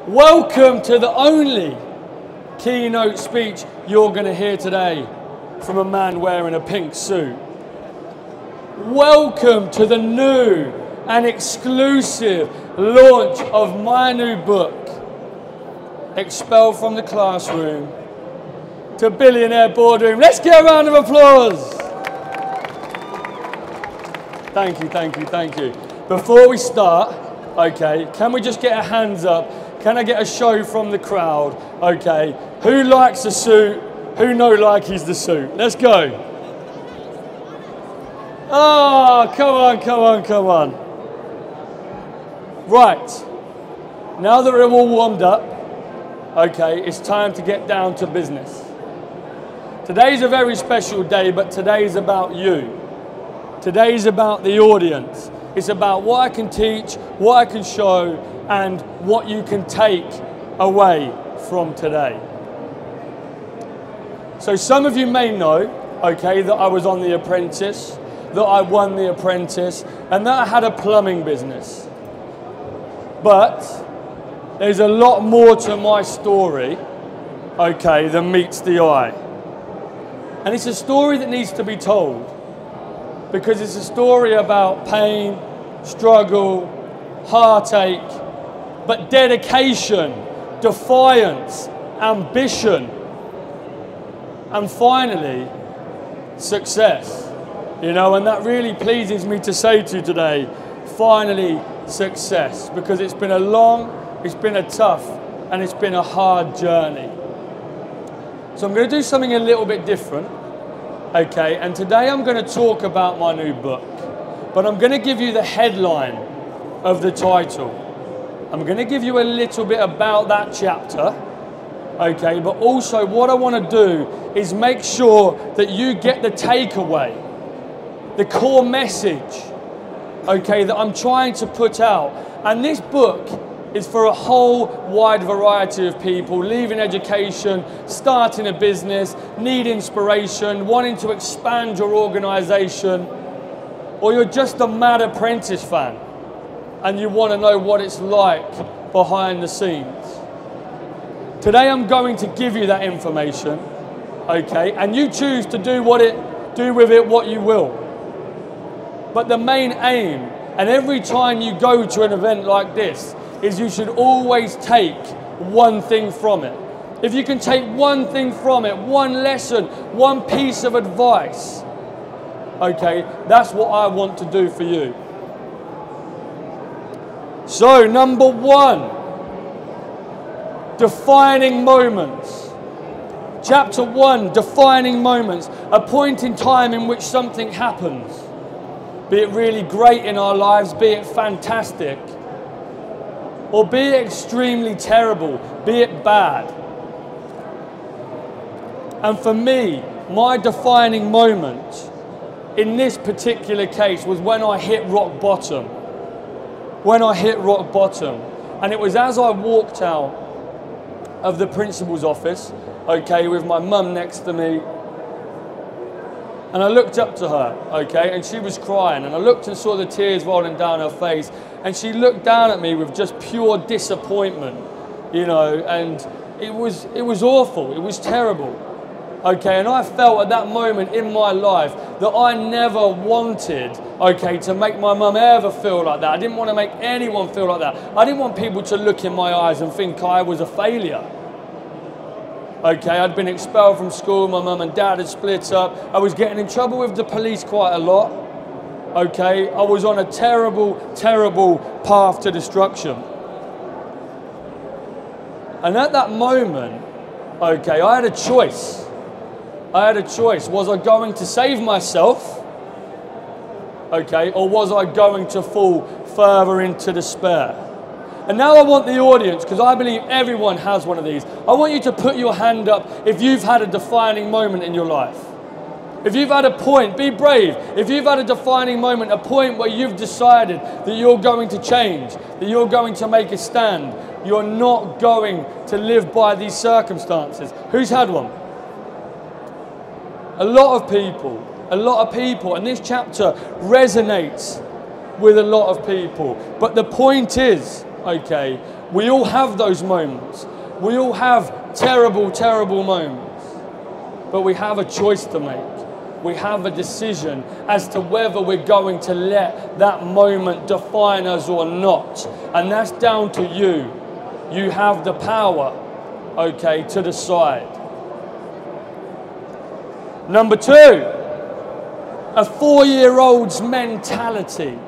Welcome to the only keynote speech you're going to hear today from a man wearing a pink suit. Welcome to the new and exclusive launch of my new book, Expelled from the Classroom to Billionaire Boardroom. Let's get a round of applause. Thank you, thank you, thank you. Before we start, okay, can we just get our hands up? Can I get a show from the crowd? Okay, who likes a suit? Who no like he's the suit? Let's go. Oh, come on, come on, come on. Right, now that we're all warmed up, okay, it's time to get down to business. Today's a very special day, but today's about you. Today's about the audience. It's about what I can teach, what I can show, and what you can take away from today. So some of you may know, okay, that I was on the Apprentice, that I won the Apprentice, and that I had a plumbing business. But there's a lot more to my story, okay, than meets the eye. And it's a story that needs to be told, because it's a story about pain, struggle, heartache, but dedication, defiance, ambition, and finally, success. You know, and that really pleases me to say to you today, finally, success, because it's been a long, it's been a tough, and it's been a hard journey. So I'm going to do something a little bit different, okay, and today I'm going to talk about my new book, but I'm going to give you the headline of the title. I'm going to give you a little bit about that chapter, okay, but also what I want to do is make sure that you get the takeaway, the core message, okay, that I'm trying to put out. And this book is for a whole wide variety of people, leaving education, starting a business, need inspiration, wanting to expand your organization, or you're just a mad Apprentice fan and you want to know what it's like behind the scenes. Today I'm going to give you that information, okay, and you choose to do with it what you will. But the main aim, and every time you go to an event like this, is you should always take one thing from it. If you can take one thing from it, one lesson, one piece of advice, okay, that's what I want to do for you. So, number one, defining moments. Chapter 1, defining moments, a point in time in which something happens. Be it really great in our lives, be it fantastic, or be it extremely terrible, be it bad. And for me, my defining moment in this particular case was when I hit rock bottom. When I hit rock bottom. And it was as I walked out of the principal's office, okay, with my mum next to me, and I looked up to her, okay, and she was crying, and I looked and saw the tears rolling down her face, and she looked down at me with just pure disappointment, you know, and it was awful, it was terrible, okay, and I felt at that moment in my life that I never wanted, okay, to make my mum ever feel like that. I didn't want to make anyone feel like that. I didn't want people to look in my eyes and think I was a failure. Okay, I'd been expelled from school, my mum and dad had split up, I was getting in trouble with the police quite a lot, okay, I was on a terrible, terrible path to destruction. And at that moment, okay, I had a choice. I had a choice. Was I going to save myself, okay, or was I going to fall further into despair? And now I want the audience, because I believe everyone has one of these. I want you to put your hand up if you've had a defining moment in your life. If you've had a point, be brave. If you've had a defining moment, a point where you've decided that you're going to change, that you're going to make a stand, you're not going to live by these circumstances. Who's had one? A lot of people, and this chapter resonates with a lot of people. But the point is, okay, We all have those moments. We all have terrible, terrible moments. But we have a choice to make. We have a decision as to whether we're going to let that moment define us or not. And that's down to you. You have the power, okay, to decide. Number 2, a 4-year-old's mentality.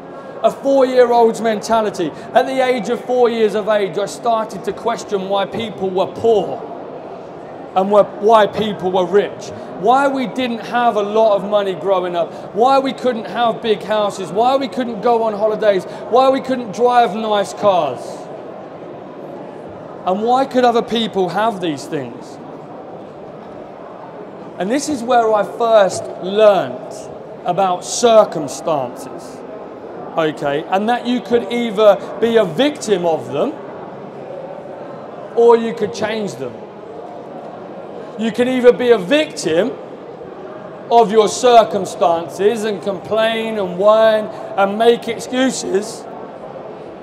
A 4-year-old's mentality. At the age of 4 years of age, I started to question why people were poor and why people were rich. Why we didn't have a lot of money growing up. Why we couldn't have big houses. Why we couldn't go on holidays. Why we couldn't drive nice cars. And why could other people have these things? And this is where I first learned about circumstances. Okay, and that you could either be a victim of them or you could change them. You can either be a victim of your circumstances and complain and whine and make excuses,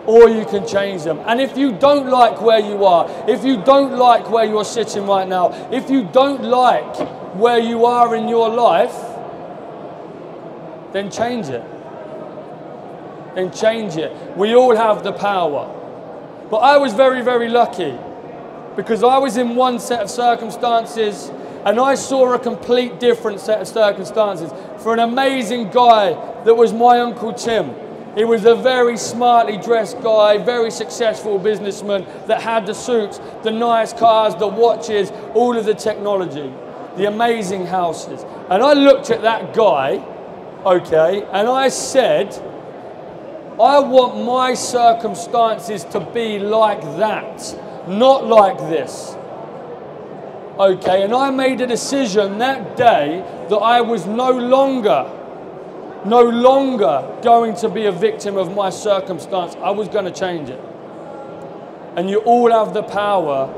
or you can change them. And if you don't like where you are, if you don't like where you're sitting right now, if you don't like where you are in your life, then change it. Then change it. We all have the power. But I was very, very lucky because I was in one set of circumstances and I saw a complete different set of circumstances for an amazing guy that was my Uncle Tim. He was a very smartly dressed guy, very successful businessman that had the suits, the nice cars, the watches, all of the technology, the amazing houses. And I looked at that guy, okay, and I said, I want my circumstances to be like that, not like this. Okay, and I made a decision that day that I was no longer going to be a victim of my circumstance. I was going to change it. And you all have the power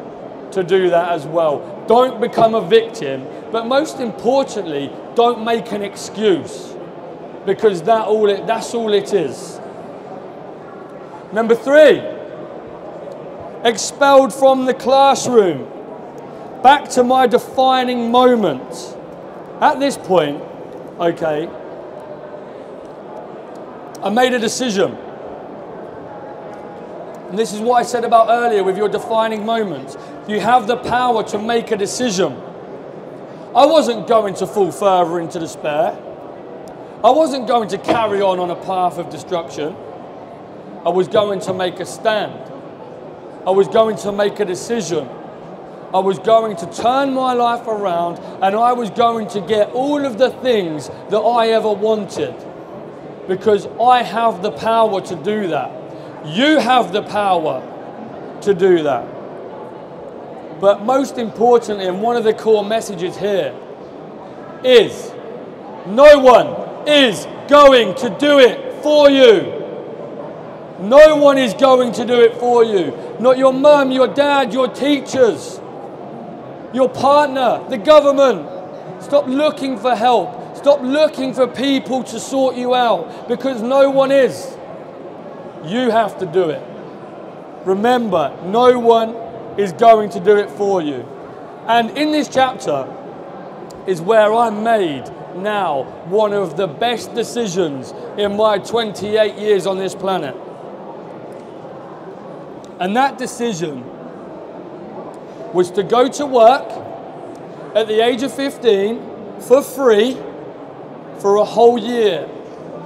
to do that as well. Don't become a victim, but most importantly, don't make an excuse, because that's all it is. Number 3, expelled from the classroom. Back to my defining moment. At this point, okay, I made a decision. And this is what I said about earlier with your defining moments. You have the power to make a decision. I wasn't going to fall further into despair. I wasn't going to carry on a path of destruction. I was going to make a stand. I was going to make a decision. I was going to turn my life around and I was going to get all of the things that I ever wanted, because I have the power to do that. You have the power to do that. But most importantly, and one of the core messages here is, no one is going to do it for you. No one is going to do it for you. Not your mum, your dad, your teachers, your partner, the government. Stop looking for help. Stop looking for people to sort you out, because no one is. You have to do it. Remember, no one is going to do it for you. And in this chapter is where I made now one of the best decisions in my 28 years on this planet. And that decision was to go to work at the age of 15 for free for a whole year.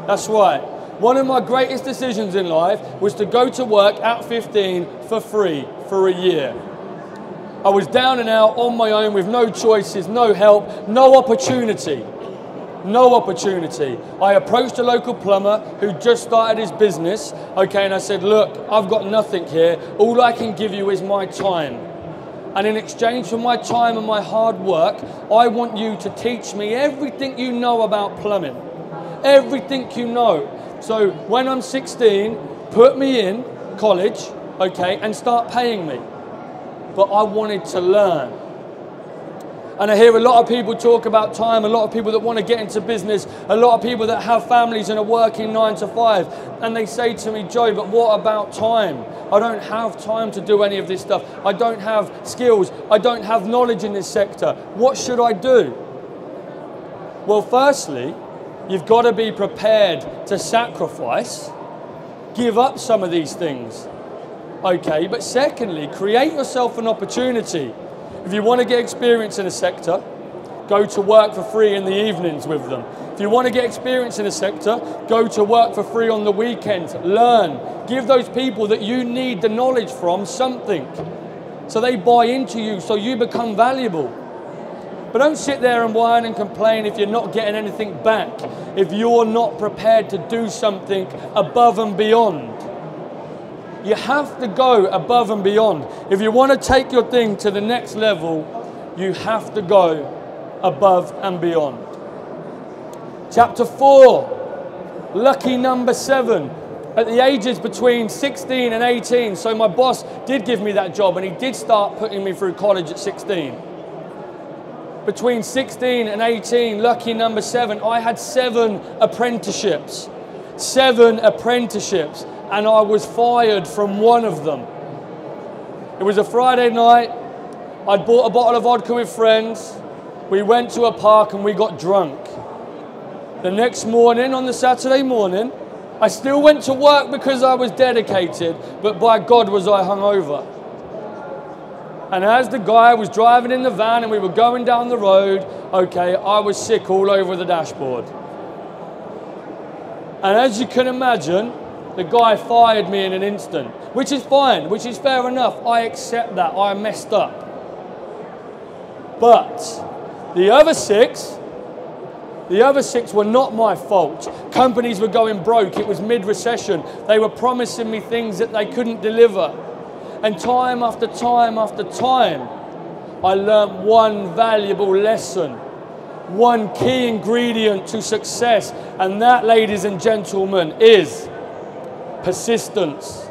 That's right. One of my greatest decisions in life was to go to work at 15 for free for a year. I was down and out on my own with no choices, no help, no opportunity. No opportunity. I approached a local plumber who just started his business, okay, and I said, look, I've got nothing here. All I can give you is my time. And in exchange for my time and my hard work, I want you to teach me everything you know about plumbing. Everything you know. So when I'm 16, put me in college, okay, and start paying me. But I wanted to learn. And I hear a lot of people talk about time, a lot of people that want to get into business, a lot of people that have families and are working 9 to 5. And they say to me, Joe, but what about time? I don't have time to do any of this stuff. I don't have skills. I don't have knowledge in this sector. What should I do? Well, firstly, you've got to be prepared to sacrifice, give up some of these things. Okay, but secondly, create yourself an opportunity. If you want to get experience in a sector, go to work for free in the evenings with them. If you want to get experience in a sector, go to work for free on the weekends. Learn. Give those people that you need the knowledge from something, so they buy into you, so you become valuable. But don't sit there and whine and complain if you're not getting anything back, if you're not prepared to do something above and beyond. You have to go above and beyond. If you want to take your thing to the next level, you have to go above and beyond. Chapter 4, lucky number 7. At the ages between 16 and 18, so my boss did give me that job and he did start putting me through college at 16. Between 16 and 18, lucky number 7, I had 7 apprenticeships. 7 apprenticeships. And I was fired from one of them. It was a Friday night. I'd bought a bottle of vodka with friends. We went to a park and we got drunk. The next morning, on the Saturday morning, I still went to work because I was dedicated, but by God was I hungover. And as the guy was driving in the van and we were going down the road, okay, I was sick all over the dashboard. And as you can imagine, the guy fired me in an instant, which is fine, which is fair enough. I accept that. I messed up. But the other six were not my fault. Companies were going broke. It was mid-recession. They were promising me things that they couldn't deliver. And time after time after time, I learned one valuable lesson, one key ingredient to success. And that, ladies and gentlemen, is persistence.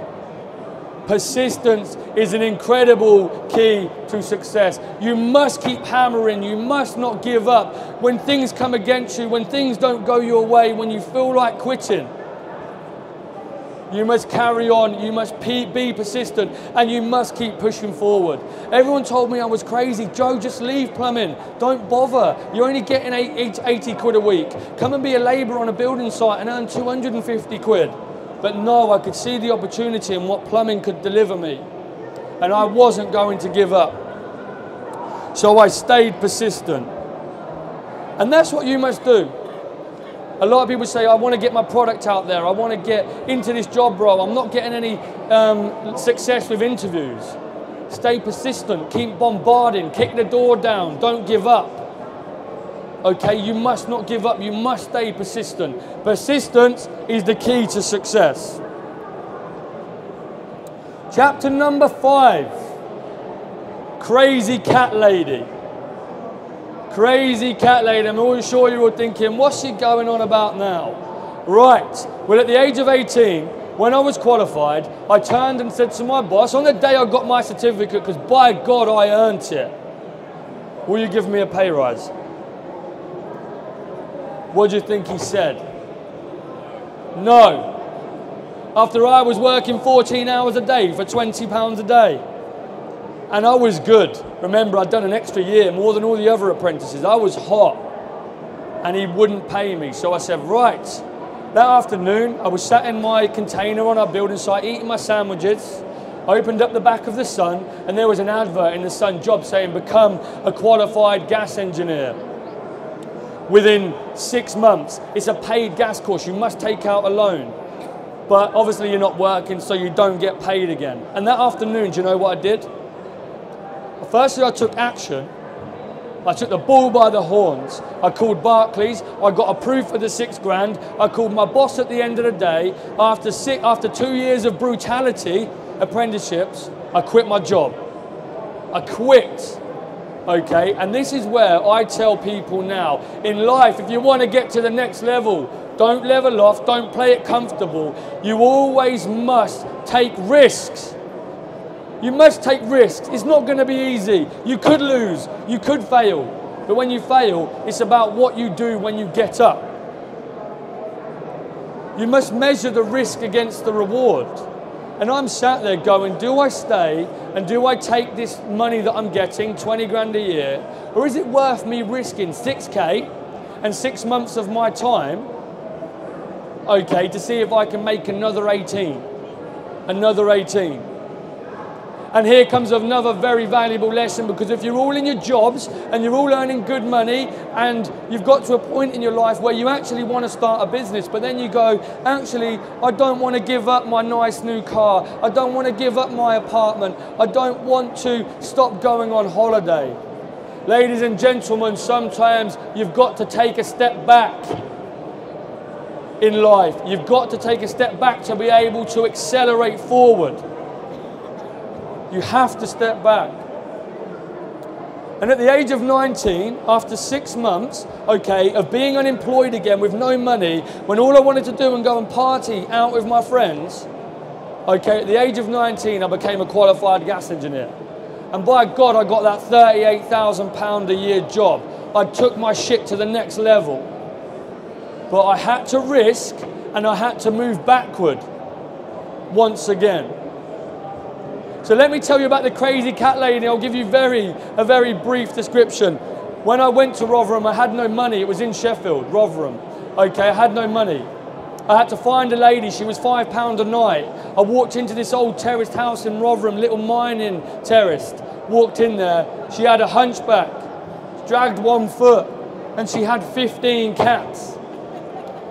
Persistence is an incredible key to success. You must keep hammering. You must not give up. When things come against you, when things don't go your way, when you feel like quitting, you must carry on. You must be persistent, and you must keep pushing forward. Everyone told me I was crazy. Joe, just leave plumbing. Don't bother. You're only getting 80 quid a week. Come and be a labourer on a building site and earn 250 quid. But no, I could see the opportunity and what plumbing could deliver me. And I wasn't going to give up. So I stayed persistent. And that's what you must do. A lot of people say, I want to get my product out there. I want to get into this job role. I'm not getting any success with interviews. Stay persistent. Keep bombarding. Kick the door down. Don't give up. Okay, you must not give up. You must stay persistent. Persistence is the key to success. Chapter number 5. Crazy cat lady. Crazy cat lady. I'm always sure you were thinking, what's she going on about now? Right. Well, at the age of 18, when I was qualified, I turned and said to my boss, on the day I got my certificate, because by God I earned it, will you give me a pay rise? What do you think he said? No. After I was working 14 hours a day for £20 a day. And I was good. Remember, I'd done an extra year, more than all the other apprentices. I was hot. And he wouldn't pay me. So I said, right. That afternoon, I was sat in my container on our building site, eating my sandwiches. I opened up the back of the Sun, and there was an advert in the Sun job saying, become a qualified gas engineer. Within 6 months, it's a paid gas course. You must take out a loan. But obviously you're not working, so you don't get paid again. And that afternoon, do you know what I did? Firstly, I took action. I took the bull by the horns. I called Barclays. I got approved for the 6 grand. I called my boss at the end of the day. After 2 years of brutality, apprenticeships, I quit my job. I quit. Okay, and this is where I tell people now, in life, if you want to get to the next level, don't level off, don't play it comfortable. You always must take risks. You must take risks. It's not going to be easy. You could lose, you could fail. But when you fail, it's about what you do when you get up. You must measure the risk against the reward. And I'm sat there going, do I stay and do I take this money that I'm getting, 20 grand a year, or is it worth me risking 6K and 6 months of my time, okay, to see if I can make another 18, another 18. And here comes another very valuable lesson, because if you're all in your jobs and you're all earning good money and you've got to a point in your life where you actually want to start a business, but then you go, actually, I don't want to give up my nice new car. I don't want to give up my apartment. I don't want to stop going on holiday. Ladies and gentlemen, sometimes you've got to take a step back in life. You've got to take a step back to be able to accelerate forward. You have to step back. And at the age of 19, after 6 months, okay, of being unemployed again with no money, when all I wanted to do and go and party out with my friends, okay, at the age of 19, I became a qualified gas engineer. And by God, I got that £38,000 a year job. I took my shit to the next level. But I had to risk and I had to move backward once again. So let me tell you about the crazy cat lady. I'll give you a very brief description. When I went to Rotherham, I had no money. It was in Sheffield, Rotherham. Okay, I had no money. I had to find a lady. She was £5 a night. I walked into this old terraced house in Rotherham, little mining terraced. Walked in there. She had a hunchback, dragged 1 foot, and she had 15 cats.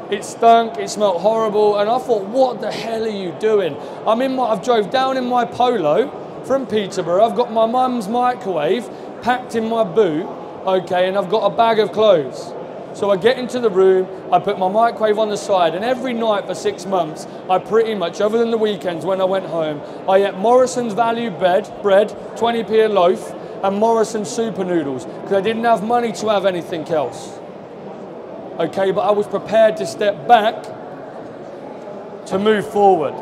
It stunk, it smelled horrible, and I thought, what the hell are you doing? I've drove down in my Polo from Peterborough. I've got my mum's microwave packed in my boot, okay, and I've got a bag of clothes. So I get into the room, I put my microwave on the side, and every night for 6 months, I pretty much, other than the weekends when I went home, I ate Morrison's value bread, 20p a loaf, and Morrison's super noodles, because I didn't have money to have anything else. Okay, but I was prepared to step back to move forward.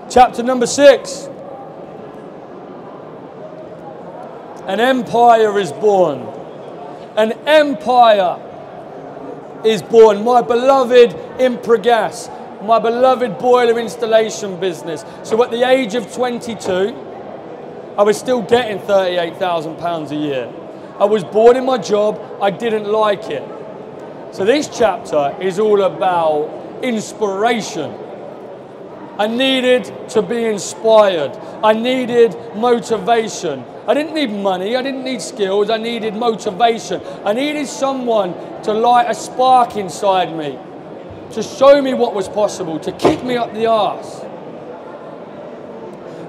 Chapter number 6. An empire is born. An empire is born. My beloved ImpraGas, my beloved boiler installation business. So at the age of 22, I was still getting £38,000 a year. I was bored in my job. I didn't like it. So this chapter is all about inspiration. I needed to be inspired. I needed motivation. I didn't need money. I didn't need skills. I needed motivation. I needed someone to light a spark inside me, to show me what was possible, to kick me up the arse.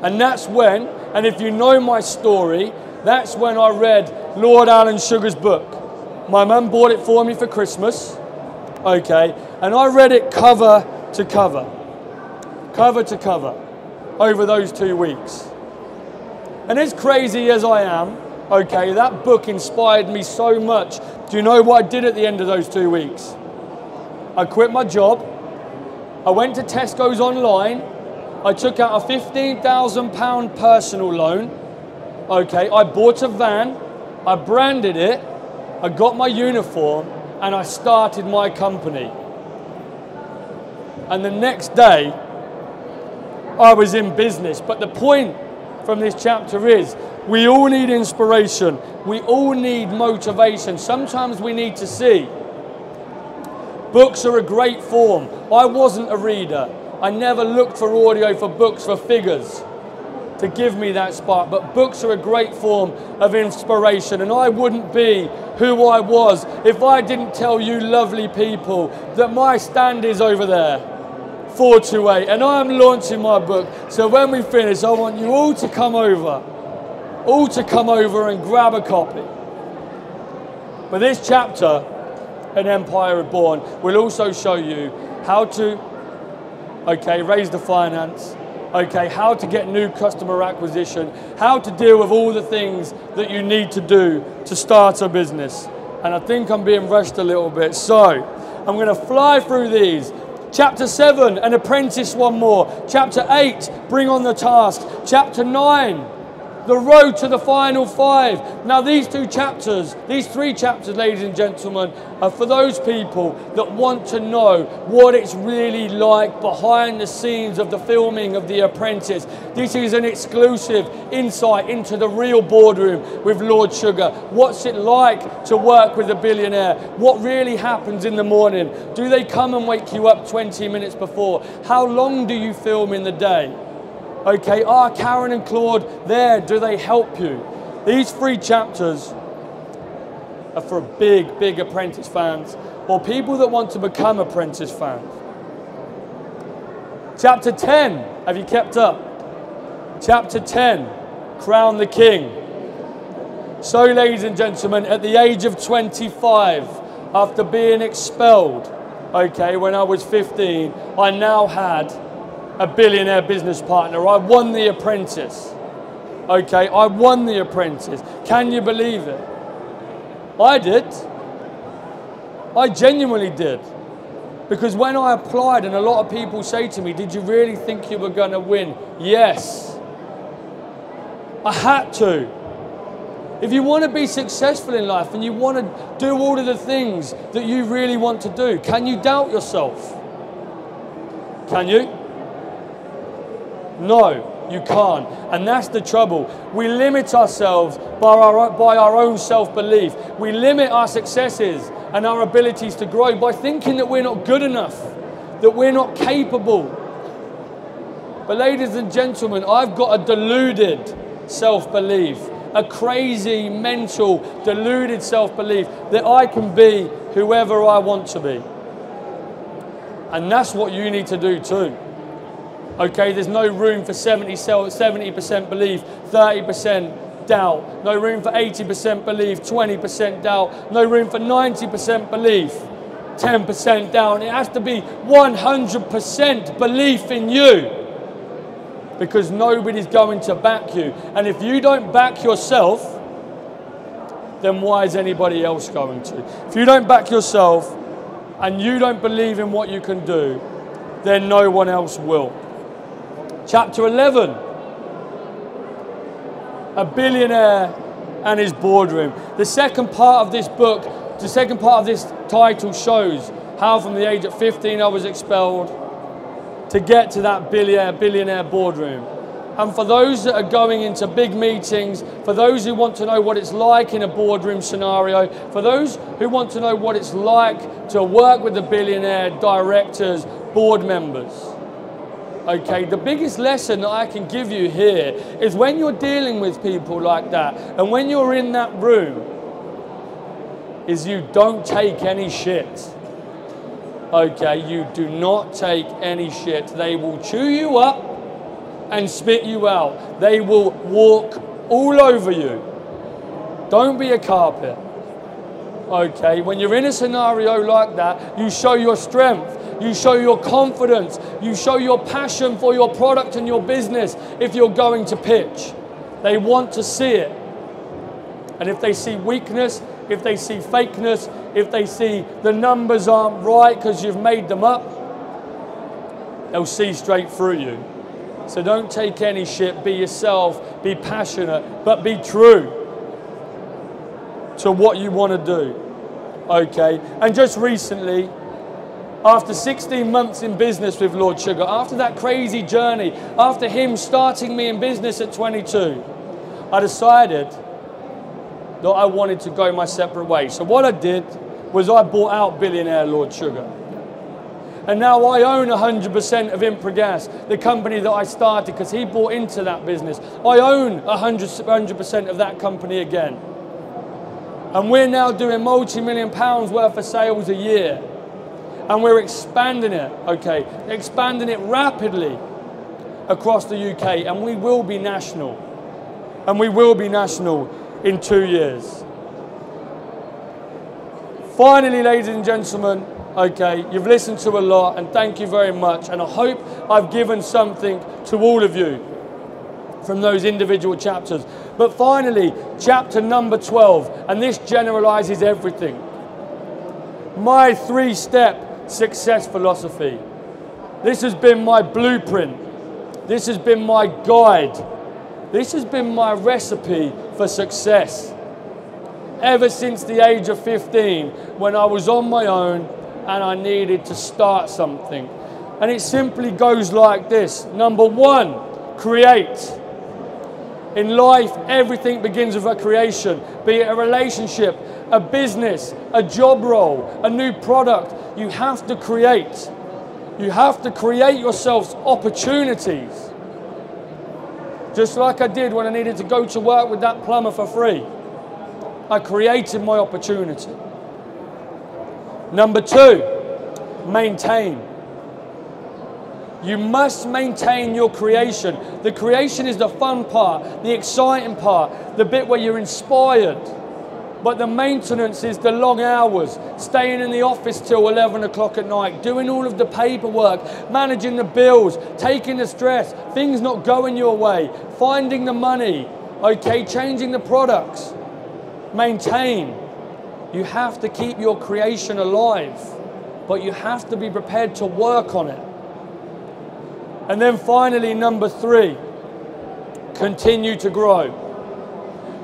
And that's when, and if you know my story, that's when I read Lord Alan Sugar's book. My mum bought it for me for Christmas, okay, and I read it cover to cover, over those 2 weeks. And as crazy as I am, okay, that book inspired me so much. Do you know what I did at the end of those 2 weeks? I quit my job, I went to Tesco's online, I took out a £15,000 personal loan, okay, I bought a van, I branded it, I got my uniform, and I started my company. And the next day, I was in business. But the point from this chapter is, we all need inspiration. We all need motivation. Sometimes we need to see. Books are a great form. I wasn't a reader. I never looked for audio for books for figures to give me that spark, but books are a great form of inspiration, and I wouldn't be who I was if I didn't tell you lovely people that my stand is over there, 428, and I'm launching my book. So when we finish, I want you all to come over and grab a copy. But this chapter, An Empire Reborn, will also show you how to, okay, raise the finance, okay, how to get new customer acquisition, how to deal with all the things that you need to do to start a business. And I think I'm being rushed a little bit, so I'm going to fly through these. Chapter 7, An Apprentice, one more. Chapter 8, Bring on the Task. Chapter 9, The road to the final 5. Now these 3 chapters, ladies and gentlemen, are for those people that want to know what it's really like behind the scenes of the filming of The Apprentice. This is an exclusive insight into the real boardroom with Lord Sugar. What's it like to work with a billionaire? What really happens in the morning? Do they come and wake you up 20 minutes before? How long do you film in the day? Okay, are Karen and Claude there? Do they help you? These 3 chapters are for big Apprentice fans or people that want to become Apprentice fans. Chapter 10, have you kept up? Chapter 10, Crown the King. So, ladies and gentlemen, at the age of 25, after being expelled, okay, when I was 15, I now had a billionaire business partner. I won The Apprentice. Okay, I won The Apprentice. Can you believe it? I did. I genuinely did. Because when I applied, and a lot of people say to me, did you really think you were going to win? Yes. I had to. If you want to be successful in life and you want to do all of the things that you really want to do, can you doubt yourself? Can you? No, you can't. And that's the trouble. We limit ourselves by our own self-belief. We limit our successes and our abilities to grow by thinking that we're not good enough, that we're not capable. But ladies and gentlemen, I've got a deluded self-belief, a crazy, mental, deluded self-belief that I can be whoever I want to be. And that's what you need to do too. Okay, there's no room for 70% belief, 30% doubt. No room for 80% belief, 20% doubt. No room for 90% belief, 10% doubt. It has to be 100% belief in you. Because nobody's going to back you. And if you don't back yourself, then why is anybody else going to? If you don't back yourself and you don't believe in what you can do, then no one else will. Chapter 11, a billionaire and his boardroom. The second part of this book, the second part of this title shows how from the age of 15 I was expelled to get to that billionaire boardroom. And for those that are going into big meetings, for those who want to know what it's like in a boardroom scenario, for those who want to know what it's like to work with the billionaire directors, board members. Okay, the biggest lesson that I can give you here is when you're dealing with people like that and when you're in that room is you don't take any shit. Okay, you do not take any shit. They will chew you up and spit you out. They will walk all over you. Don't be a carpet. Okay, when you're in a scenario like that, you show your strength. You show your confidence. You show your passion for your product and your business if you're going to pitch. They want to see it. And if they see weakness, if they see fakeness, if they see the numbers aren't right because you've made them up, they'll see straight through you. So don't take any shit. Be yourself. Be passionate. But be true to what you want to do. Okay? And just recently, after 16 months in business with Lord Sugar, after that crazy journey, after him starting me in business at 22, I decided that I wanted to go my separate way. So what I did was I bought out billionaire Lord Sugar. And now I own 100% of ImpraGas, the company that I started because he bought into that business. I own 100% of that company again. And we're now doing multi-million pounds worth of sales a year. And we're expanding it, okay? Expanding it rapidly across the UK, and we will be national. And we will be national in 2 years. Finally, ladies and gentlemen, okay, you've listened to a lot, and thank you very much. And I hope I've given something to all of you from those individual chapters. But finally, chapter number 12, and this generalizes everything. My 3-step success philosophy. This has been my blueprint. This has been my guide This has been my recipe for success ever since the age of 15, when I was on my own and I needed to start something. And it simply goes like this. Number one, create. In life, everything begins with a creation, be it a relationship, a business, a job role, a new product. You have to create. You have to create yourselves opportunities. Just like I did when I needed to go to work with that plumber for free. I created my opportunity. Number two, maintain. You must maintain your creation. The creation is the fun part, the exciting part, the bit where you're inspired. But the maintenance is the long hours, staying in the office till 11 o'clock at night, doing all of the paperwork, managing the bills, taking the stress, things not going your way, finding the money, okay, changing the products. Maintain. You have to keep your creation alive, but you have to be prepared to work on it. And then finally, number three, continue to grow.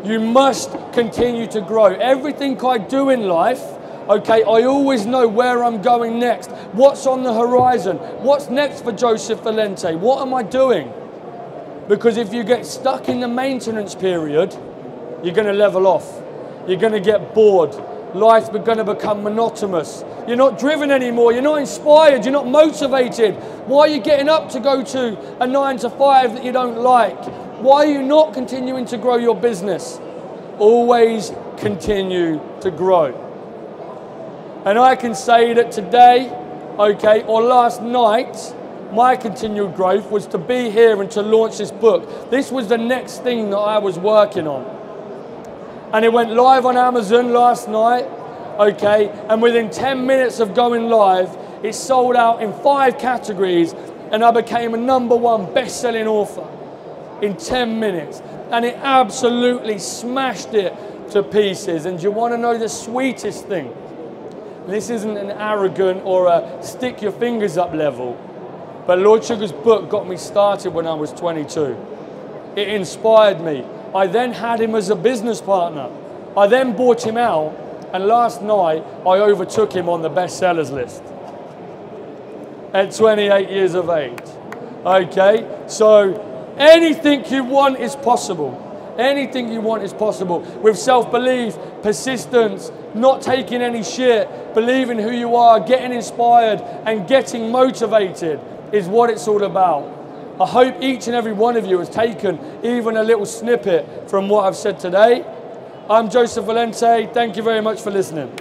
You must continue to grow. Everything I do in life, okay, I always know where I'm going next. What's on the horizon? What's next for Joseph Valente? What am I doing? Because if you get stuck in the maintenance period, you're going to level off. You're going to get bored. Life's going to become monotonous. You're not driven anymore. You're not inspired. You're not motivated. Why are you getting up to go to a 9 to 5 that you don't like? Why are you not continuing to grow your business? Always continue to grow. And I can say that today, okay, or last night, my continued growth was to be here and to launch this book. This was the next thing that I was working on. And it went live on Amazon last night, okay, and within 10 minutes of going live, it sold out in 5 categories, and I became a #1 best-selling author in 10 minutes. And it absolutely smashed it to pieces. And you want to know the sweetest thing? This isn't an arrogant or a stick your fingers up level, but Lord Sugar's book got me started when I was 22. It inspired me. I then had him as a business partner. I then bought him out, and last night I overtook him on the bestsellers list at 28 years of age. Okay, so anything you want is possible. Anything you want is possible. With self-belief, persistence, not taking any shit, believing who you are, getting inspired and getting motivated is what it's all about. I hope each and every one of you has taken even a little snippet from what I've said today. I'm Joseph Valente. Thank you very much for listening.